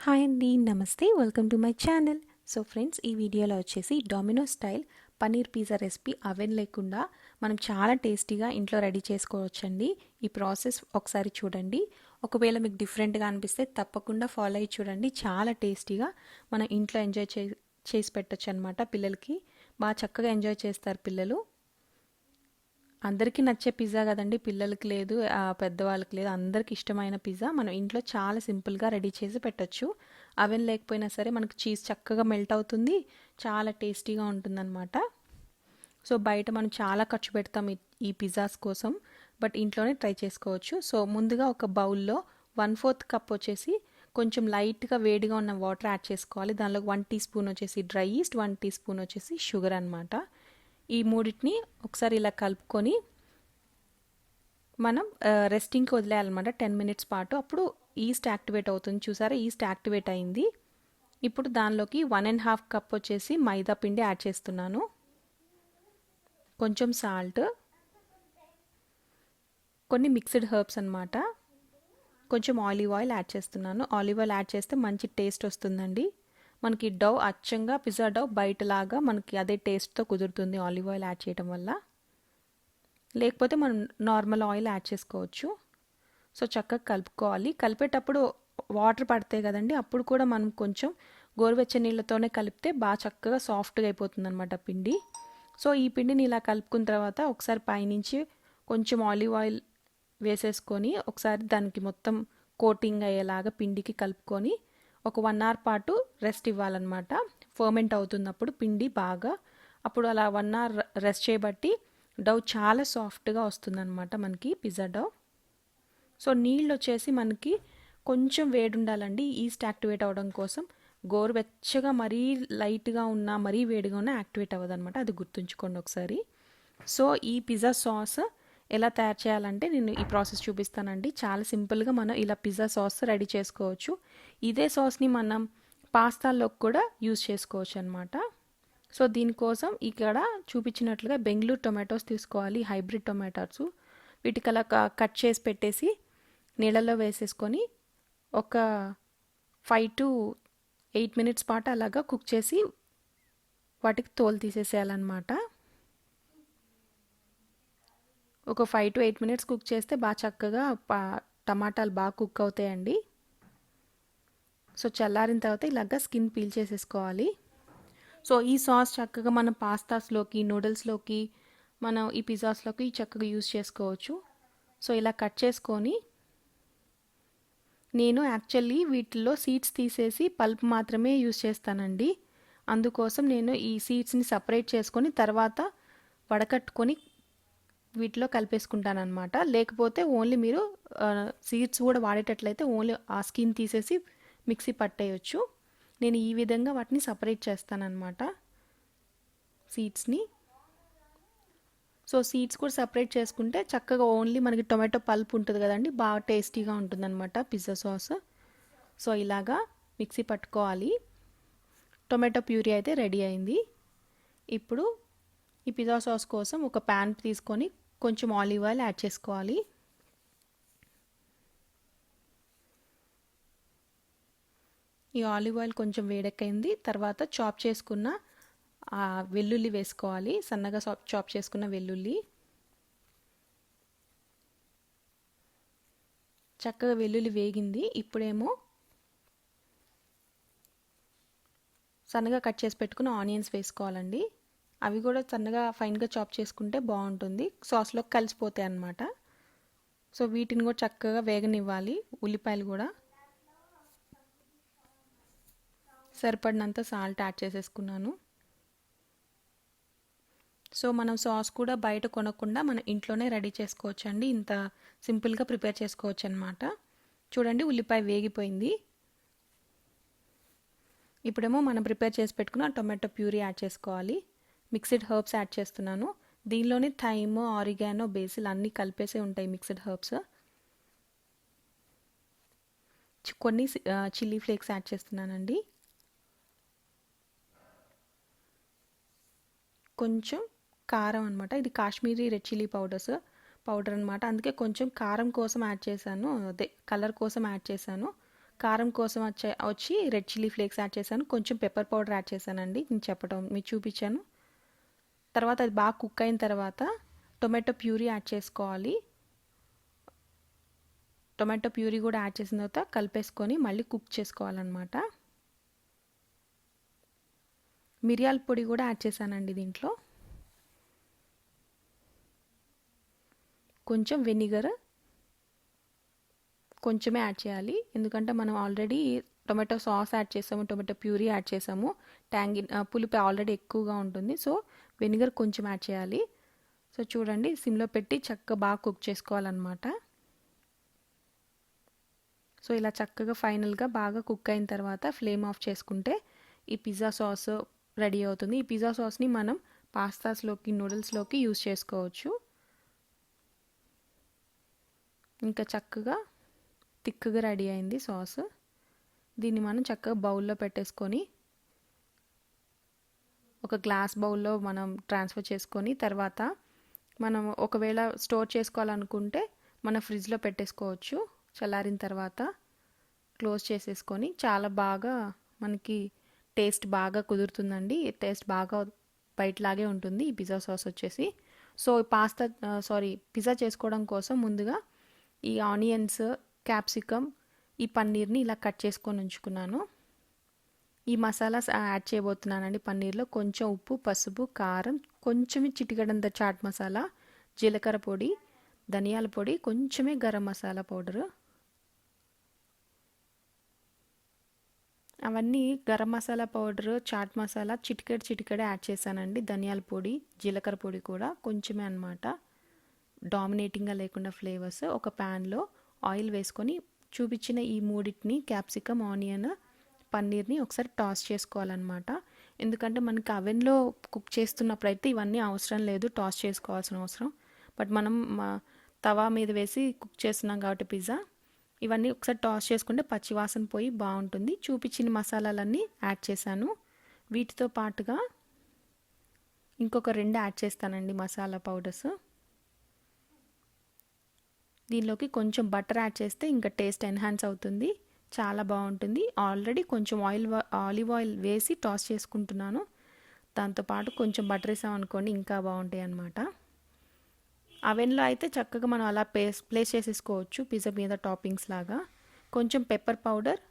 Hi అండి, నమస్తే. Welcome to my channel. So friends, ఈ వీడియోలో వచ్చేసి Domino style paneer pizza recipe oven లేకుండా మనం చాలా టేస్టీగా ఇంట్లో రెడీ చేసుకోవచ్చండి. ఈ ప్రాసెస్ ఒకసారి చూడండి. ఒకవేళ మీకు డిఫరెంట్గా అనిపిస్తే తప్పకుండా ఫాలో అయ్యి చూడండి. చాలా టేస్టీగా మనం ఇంట్లో ఎంజాయ్ చేసి పెట్టచ్చు అనమాట. పిల్లలకి బాగా చక్కగా ఎంజాయ్ చేస్తారు పిల్లలు. అందరికీ నచ్చే పిజ్జా కదండి, పిల్లలకి లేదు, పెద్దవాళ్ళకి లేదు, అందరికి ఇష్టమైన పిజ్జా మనం ఇంట్లో చాలా సింపుల్గా రెడీ చేసి పెట్టచ్చు. అవెన్ లేకపోయినా సరే మనకు చీజ్ చక్కగా మెల్ట్ అవుతుంది, చాలా టేస్టీగా ఉంటుందన్నమాట. సో బయట మనం చాలా ఖర్చు పెడతాం ఈ పిజ్జాస్ కోసం, బట్ ఇంట్లోనే ట్రై చేసుకోవచ్చు. సో ముందుగా ఒక బౌల్లో 1/4 కప్ వచ్చేసి కొంచెం లైట్గా వేడిగా ఉన్న వాటర్ యాడ్ చేసుకోవాలి. దానిలో 1 టీ స్పూన్ వచ్చేసి డ్రై ఈస్ట్, 1 టీ స్పూన్ వచ్చేసి షుగర్ అనమాట. ఈ మూడింటిని ఒకసారి ఇలా కలుపుకొని మనం రెస్టింగ్కి వదిలేయాలన్నమాట 10 మినిట్స్ పాటు. అప్పుడు ఈస్ట్ యాక్టివేట్ అవుతుంది. చూసారా, ఈస్ట్ యాక్టివేట్ అయింది. ఇప్పుడు దానిలోకి 1.5 కప్ వచ్చేసి మైదా పిండి యాడ్ చేస్తున్నాను. కొంచెం సాల్ట్, కొన్ని మిక్స్డ్ హర్బ్స్ అనమాట, కొంచెం ఆలివ్ ఆయిల్ యాడ్ చేస్తున్నాను. ఆలివ్ ఆయిల్ యాడ్ చేస్తే మంచి టేస్ట్ వస్తుందండి. మనకి డవ్ అచ్చంగా పిజ్జా డవ్ బయటలాగా మనకి అదే టేస్ట్తో కుదురుతుంది ఆలివ్ ఆయిల్ యాడ్ చేయడం వల్ల. లేకపోతే మనం నార్మల్ ఆయిల్ యాడ్ చేసుకోవచ్చు. సో చక్కగా కలుపుకోవాలి. కలిపేటప్పుడు వాటర్ పడతాయి కదండి, అప్పుడు కూడా మనం కొంచెం గోరువెచ్చని నీళ్ళతోనే కలిపితే బాగా చక్కగా సాఫ్ట్గా అయిపోతుంది అనమాట పిండి. సో ఈ పిండిని ఇలా కలుపుకున్న తర్వాత ఒకసారి పైనుంచి కొంచెం ఆలివ్ ఆయిల్ వేసేసుకొని ఒకసారి దానికి మొత్తం కోటింగ్ అయ్యేలాగా పిండికి కలుపుకొని ఒక 1 అవర్ పాటు రెస్ట్ ఇవ్వాలన్నమాట. ఫర్మెంట్ అవుతున్నప్పుడు పిండి బాగా, అప్పుడు అలా 1 అవర్ రెస్ట్ చేయబట్టి డవ్ చాలా సాఫ్ట్గా వస్తుందన్నమాట మనకి పిజ్జా డవ్. సో నీళ్ళు వచ్చేసి మనకి కొంచెం వేడి ఉండాలండి ఈస్ట్ యాక్టివేట్ అవ్వడం కోసం. గోరువెచ్చగా మరీ లైట్గా ఉన్నా మరీ వేడిగా ఉన్నా యాక్టివేట్ అవ్వదు అనమాట, అది గుర్తుంచుకోండి ఒకసారి. సో ఈ పిజ్జా సాస్ ఎలా తయారు చేయాలంటే నేను ఈ ప్రాసెస్ చూపిస్తానండి. చాలా సింపుల్గా మనం ఇలా పిజ్జా సాస్ రెడీ చేసుకోవచ్చు. ఇదే సాస్ని మనం పాస్తాల్లోకి కూడా యూజ్ చేసుకోవచ్చు అనమాట. సో దీనికోసం ఇక్కడ చూపించినట్లుగా బెంగళూరు టొమాటోస్ తీసుకోవాలి, హైబ్రిడ్ టొమాటోస్. వీటికి అలా కట్ చేసి పెట్టేసి నీళ్ళలో వేసేసుకొని ఒక 5 to 8 మినిట్స్ పాటు అలాగా కుక్ చేసి వాటికి తోలు తీసేసేయాలన్నమాట. ఒక 5 to 8 మినిట్స్ కుక్ చేస్తే బాగా చక్కగా టమాటాలు బాగా కుక్ అవుతాయండి. సో చల్లారిన తర్వాత ఇలాగా స్కిన్ పీల్ చేసేసుకోవాలి. సో ఈ సాస్ చక్కగా మనం పాస్తాస్లోకి, నూడిల్స్లోకి, మనం ఈ పిజ్జాస్లోకి చక్కగా యూజ్ చేసుకోవచ్చు. సో ఇలా కట్ చేసుకొని, నేను యాక్చువల్లీ వీటిల్లో సీడ్స్ తీసేసి పల్ప్ మాత్రమే యూజ్ చేస్తానండి. అందుకోసం నేను ఈ సీడ్స్ని సపరేట్ చేసుకొని తర్వాత వడకట్టుకొని వీటిలో కలిపేసుకుంటాను అనమాట. లేకపోతే ఓన్లీ మీరు సీడ్స్ కూడా వాడేటట్లయితే ఓన్లీ ఆ స్కిన్ తీసేసి మిక్సీ పట్టేయచ్చు. నేను ఈ విధంగా వాటిని సపరేట్ చేస్తానన్నమాట, సీడ్స్ని. సో సీడ్స్ కూడా సపరేట్ చేసుకుంటే చక్కగా ఓన్లీ మనకి టొమాటో పల్ప్ ఉంటుంది కదండి, బాగా టేస్టీగా ఉంటుందన్నమాట పిజ్జా సాస్. సో ఇలాగా మిక్సీ పట్టుకోవాలి. టొమాటో ప్యూరీ అయితే రెడీ అయింది. ఇప్పుడు ఈ పిజ్జా సాస్ కోసం ఒక ప్యాన్ తీసుకొని కొంచెం ఆలివ్ ఆయిల్ యాడ్ చేసుకోవాలి. ఈ ఆలివ్ ఆయిల్ కొంచెం వేడెక్కైంది. తర్వాత చాప్ చేసుకున్న వెల్లుల్లి వేసుకోవాలి, సన్నగా చాప్ చేసుకున్న వెల్లుల్లి. చక్కగా వెల్లుల్లి వేగింది. ఇప్పుడేమో సన్నగా కట్ చేసి పెట్టుకున్న ఆనియన్స్ వేసుకోవాలండి. అవి కూడా సన్నగా ఫైన్గా చాప్ చేసుకుంటే బాగుంటుంది, సాస్లోకి కలిసిపోతాయి అన్నమాట. సో వీటిని కూడా చక్కగా వేగనివ్వాలి. ఉల్లిపాయలు కూడా సరిపడినంత సాల్ట్ యాడ్ చేసేసుకున్నాను. సో మనం సాస్ కూడా బయట కొనకుండా మనం ఇంట్లోనే రెడీ చేసుకోవచ్చు అండి. ఇంత సింపుల్గా ప్రిపేర్ చేసుకోవచ్చు అనమాట. చూడండి, ఉల్లిపాయ వేగిపోయింది. ఇప్పుడేమో మనం ప్రిపేర్ చేసి పెట్టుకున్న టొమాటో ప్యూరీ యాడ్ చేసుకోవాలి. మిక్స్డ్ హర్బ్స్ యాడ్ చేస్తున్నాను. దీనిలోనే థైమ్, ఆరిగానో, బేసిల్ అన్నీ కలిపేసే ఉంటాయి మిక్స్డ్ హర్బ్స్. కొన్ని చిల్లీ ఫ్లేక్స్ యాడ్ చేస్తున్నానండి. కొంచెం కారం అనమాట, ఇది కాశ్మీరీ రెడ్ చిల్లీ పౌడర్ అనమాట, అందుకే కొంచెం కారం కోసం యాడ్ చేశాను, అదే కలర్ కోసం యాడ్ చేశాను. కారం కోసం వచ్చి రెడ్ చిల్లీ ఫ్లేక్స్ యాడ్ చేశాను, కొంచెం పెప్పర్ పౌడర్ యాడ్ చేశానండి. నేను చెప్పడం మీకు చూపించాను. తర్వాత అది బాగా కుక్ అయిన తర్వాత టొమాటో ప్యూరీ యాడ్ చేసుకోవాలి. టొమాటో ప్యూరీ కూడా యాడ్ చేసిన తర్వాత కలిపేసుకొని మళ్ళీ కుక్ చేసుకోవాలన్నమాట. మిరియాల పొడి కూడా యాడ్ చేశానండి దీంట్లో. కొంచెం వెనిగర్ కొంచెమే యాడ్ చేయాలి, ఎందుకంటే మనం ఆల్రెడీ టొమాటో సాస్ యాడ్ చేసాము, టొమాటో ప్యూరీ యాడ్ చేసాము, పులుపు ఆల్రెడీ ఎక్కువగా ఉంటుంది. సో వెనిగర్ కొంచెం యాడ్ చేయాలి. సో చూడండి, సిమ్లో పెట్టి చక్కగా బాగా కుక్ చేసుకోవాలన్నమాట. సో ఇలా చక్కగా ఫైనల్గా బాగా కుక్ అయిన తర్వాత ఫ్లేమ్ ఆఫ్ చేసుకుంటే ఈ పిజ్జా సాస్ రెడీ అవుతుంది. ఈ పిజ్జా సాస్ని మనం పాస్తాస్లోకి, నూడిల్స్లోకి యూస్ చేసుకోవచ్చు. ఇంకా చక్కగా థిక్గా రెడీ అయింది సాస్. దీన్ని మనం చక్కగా బౌల్లో పెట్టేసుకొని ఒక గ్లాస్ బౌల్లో మనం ట్రాన్స్ఫర్ చేసుకొని తర్వాత మనం ఒకవేళ స్టోర్ చేసుకోవాలనుకుంటే మనం ఫ్రిడ్జ్లో పెట్టేసుకోవచ్చు. చల్లారిన తర్వాత క్లోజ్ చేసేసుకొని చాలా బాగా మనకి టేస్ట్ బాగా కుదురుతుందండి. టేస్ట్ బాగా బయటలాగే ఉంటుంది ఈ పిజ్జా సాస్ వచ్చేసి. సో పిజ్జా చేసుకోవడం కోసం ముందుగా ఈ ఆనియన్స్, క్యాప్సికమ్, ఈ పన్నీర్ని ఇలా కట్ చేసుకొని ఉంచుకున్నాను. ఈ మసాలాస్ యాడ్ చేయబోతున్నానండి. పన్నీర్లో కొంచెం ఉప్పు, పసుపు, కారం, కొంచెం చిటికెడంత చాట్ మసాలా, జీలకర్ర పొడి, ధనియాల పొడి, కొంచెమే గరం మసాలా పౌడరు. అవన్నీ గరం మసాలా పౌడరు, చాట్ మసాలా చిటికెడే యాడ్ చేశానండి. ధనియాల పొడి, జీలకర్ర పొడి కూడా కొంచెమే అనమాట, డామినేటింగ్గా లేకుండా ఫ్లేవర్స్. ఒక ప్యాన్లో ఆయిల్ వేసుకొని చూపించిన ఈ మూడింటిని, క్యాప్సికమ్, ఆనియన్, పన్నీర్ని ఒకసారి టాస్ చేసుకోవాలన్నమాట. ఎందుకంటే మనకి అవెన్లో కుక్ చేస్తున్నప్పుడు అయితే ఇవన్నీ అవసరం లేదు, టాస్ చేసుకోవాల్సిన అవసరం. బట్ మనం తవా మీద వేసి కుక్ చేస్తున్నాం కాబట్టి పిజ్జా, ఇవన్నీ ఒకసారి టాస్ చేసుకుంటే పచ్చివాసన పోయి బాగుంటుంది. చూపించిన మసాలాలన్నీ యాడ్ చేశాను. వీటితో పాటుగా ఇంకొక 2 యాడ్ చేస్తానండి మసాలా పౌడర్స్. దీనిలోకి కొంచెం బటర్ యాడ్ చేస్తే ఇంకా టేస్ట్ ఎన్హాన్స్ అవుతుంది, చాలా బాగుంటుంది. ఆల్రెడీ కొంచెం ఆలివ్ ఆయిల్ వేసి టాస్ చేసుకుంటున్నాను. దాంతోపాటు కొంచెం బటర్ వేసామనుకోండి ఇంకా బాగుంటాయి అన్నమాట. అవెన్లో అయితే చక్కగా మనం అలా ప్లేస్ చేసేసుకోవచ్చు పిజ్జా మీద టాపింగ్స్ లాగా. కొంచెం పెప్పర్ పౌడర్,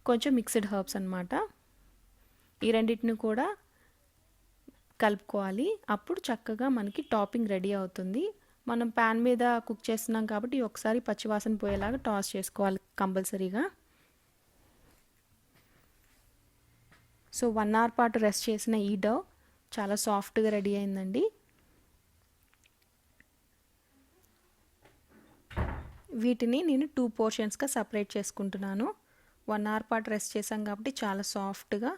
కొంచెం మిక్స్డ్ హర్బ్స్ అన్నమాట. ఈ రెండింటిని కూడా కలుపుకోవాలి. అప్పుడు చక్కగా మనకి టాపింగ్ రెడీ అవుతుంది. మనం ప్యాన్ మీద కుక్ చేస్తున్నాం కాబట్టి ఒకసారి పచ్చివాసన పోయేలాగా టాస్ చేసుకోవాలి కంపల్సరీగా. సో 1 అవర్ పాటు రెస్ట్ చేసిన ఈ డౌ చాలా సాఫ్ట్గా రెడీ అయిందండి. వీటిని నేను 2 పోర్షన్స్గా సపరేట్ చేసుకుంటున్నాను. 1 అవర్ పాటు రెస్ట్ చేసాం కాబట్టి చాలా సాఫ్ట్గా,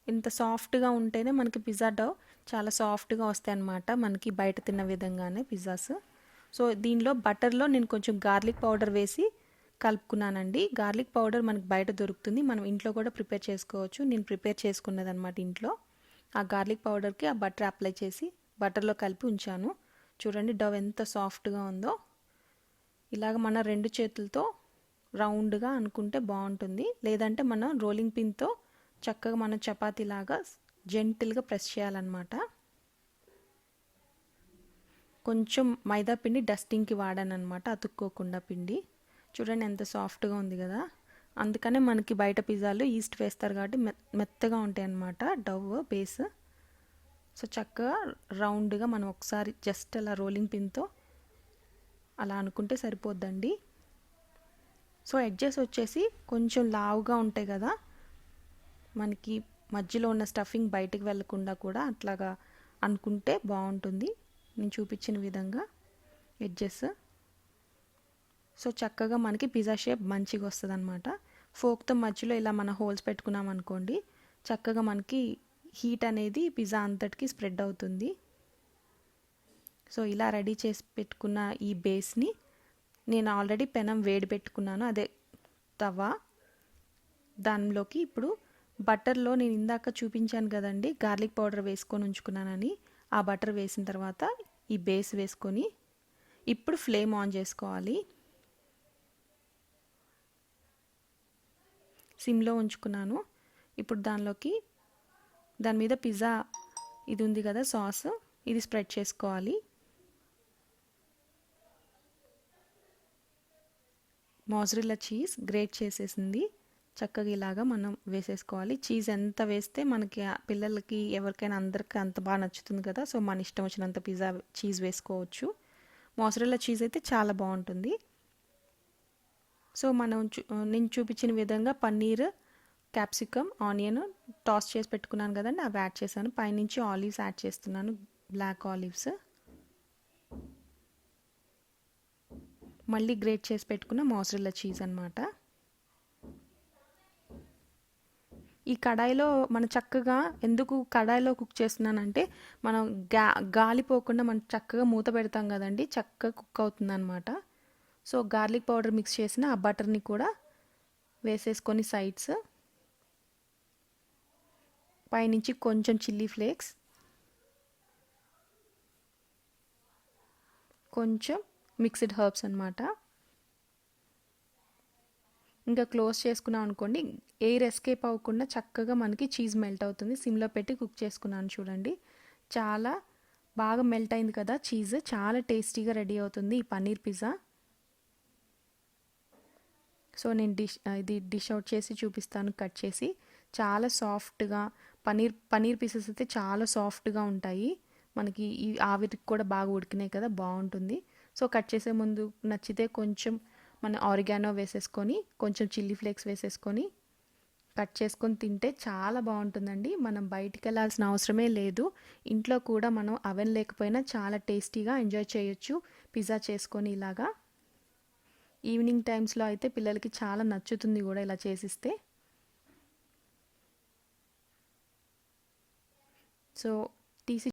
ఇంత సాఫ్ట్గా ఉంటేనే మనకి పిజ్జా డౌ చాలా సాఫ్ట్గా వస్తాయి అన్నమాట, మనకి బయట తిన్న విధంగానే పిజ్జాస్. సో దీనిలో బటర్లో నేను కొంచెం గార్లిక్ పౌడర్ వేసి కలుపుకున్నానండి. గార్లిక్ పౌడర్ మనకి బయట దొరుకుతుంది, మనం ఇంట్లో కూడా ప్రిపేర్ చేసుకోవచ్చు. నేను ప్రిపేర్ చేసుకున్నది అనమాట ఇంట్లో. ఆ గార్లిక్ పౌడర్కి ఆ బటర్ అప్లై చేసి బటర్లో కలిపి ఉంచాను. చూడండి డవ్ ఎంత సాఫ్ట్గా ఉందో. ఇలాగ మన 2 చేతులతో రౌండ్గా అనుకుంటే బాగుంటుంది, లేదంటే మనం రోలింగ్ పిన్తో చక్కగా మనం చపాతీలాగా జెంటిల్గా ప్రెస్ చేయాలన్నమాట. కొంచెం మైదా పిండి డస్టింగ్కి వాడాను అనమాట, అతుక్కోకుండా పిండి. చూడండి ఎంత సాఫ్ట్గా ఉంది కదా. అందుకనే మనకి బయట పిజ్జాలు ఈస్ట్ వేస్తారు కాబట్టి మెత్తగా ఉంటాయి అన్నమాట డవ్ బేస్. సో చక్కగా రౌండ్గా మనం ఒకసారి జస్ట్ అలా రోలింగ్ పిన్తో అలా అనుకుంటే సరిపోద్దండి. సో ఎడ్జెస్ వచ్చేసి కొంచెం లావుగా ఉంటాయి కదా, మనకి మధ్యలో ఉన్న స్టఫింగ్ బయటికి వెళ్ళకుండా కూడా అట్లాగా అనుకుంటే బాగుంటుంది. నేను చూపించిన విధంగా ఎడ్జెస్. సో చక్కగా మనకి పిజ్జా షేప్ మంచిగా వస్తుంది అనమాట. ఫోక్తో మధ్యలో ఇలా మన హోల్స్ పెట్టుకున్నాం అనుకోండి, చక్కగా మనకి హీట్ అనేది పిజ్జా అంతటికి స్ప్రెడ్ అవుతుంది. సో ఇలా రెడీ చేసి పెట్టుకున్న ఈ బేస్ని నేను ఆల్రెడీ పెనం వేడి పెట్టుకున్నాను, అదే తవా. దానిలోకి ఇప్పుడు బటర్లో నేను ఇందాక చూపించాను కదండి గార్లిక్ పౌడర్ వేసుకొని ఉంచుకున్నానని, ఆ బటర్ వేసిన తర్వాత ఈ బేస్ వేసుకొని ఇప్పుడు ఫ్లేమ్ ఆన్ చేసుకోవాలి. సిమ్లో ఉంచుకున్నాను. ఇప్పుడు దాని మీద పిజ్జా ఇది ఉంది కదా సాస్, ఇది స్ప్రెడ్ చేసుకోవాలి. మోజరెల్లా చీజ్ గ్రేట్ చేసేసింది చక్కగా ఇలాగా మనం వేసేసుకోవాలి. చీజ్ ఎంత వేస్తే మనకి పిల్లలకి ఎవరికైనా అందరికీ అంత బాగా నచ్చుతుంది కదా. సో మన ఇష్టం వచ్చినంత పిజ్జా చీజ్ వేసుకోవచ్చు. మోజరెల్లా చీజ్ అయితే చాలా బాగుంటుంది. సో నేను చూపించిన విధంగా పన్నీర్, క్యాప్సికమ్, ఆనియన్ టాస్ చేసి పెట్టుకున్నాను కదండి, అవి యాడ్ చేశాను. పైనుంచి ఆలివ్స్ యాడ్ చేస్తున్నాను, బ్లాక్ ఆలివ్స్. మళ్ళీ గ్రేట్ చేసి పెట్టుకున్న మోజరెల్లా చీజ్ అనమాట. ఈ కడాయిలో మనం చక్కగా ఎందుకు కడాయిలో కుక్ చేస్తున్నానంటే మనం గాలిపోకుండా మనం చక్కగా మూత పెడతాం కదండి, చక్కగా కుక్ అవుతుంది అనమాట. సో గార్లిక్ పౌడర్ మిక్స్ చేసిన ఆ బటర్ని కూడా వేసేసుకొని సైడ్స్, పైనుంచి కొంచెం చిల్లీ ఫ్లేక్స్, కొంచెం మిక్స్డ్ హర్బ్స్ అనమాట. ఇంకా క్లోజ్ చేసుకున్నాం అనుకోండి, ఎయిర్ ఎస్కేప్ అవ్వకుండా చక్కగా మనకి చీజ్ మెల్ట్ అవుతుంది. సిమ్లో పెట్టి కుక్ చేసుకున్నాను చూడండి, చాలా బాగా మెల్ట్ అయింది కదా చీజ్. చాలా టేస్టీగా రెడీ అవుతుంది ఈ పన్నీర్ పిజ్జా. సో నేను డిష్ అవుట్ చేసి చూపిస్తాను కట్ చేసి. చాలా సాఫ్ట్గా పన్నీర్ పీసెస్ అయితే చాలా సాఫ్ట్గా ఉంటాయి. మనకి ఈ ఆవిరికి కూడా బాగా ఉడికినాయి కదా, బాగుంటుంది. సో కట్ చేసే ముందు నచ్చితే కొంచెం మన ఆరిగానో వేసేసుకొని, కొంచెం చిల్లీ ఫ్లేక్స్ వేసేసుకొని కట్ చేసుకొని తింటే చాలా బాగుంటుందండి. మనం బయటికి వెళ్ళాల్సిన అవసరమే లేదు. ఇంట్లో కూడా మనం అవెన్ లేకపోయినా చాలా టేస్టీగా ఎంజాయ్ చేయొచ్చు పిజ్జా చేసుకొని ఇలాగా. ఈవినింగ్ టైమ్స్లో అయితే పిల్లలకి చాలా నచ్చుతుంది కూడా ఇలా చేసిస్తే. సో తీసి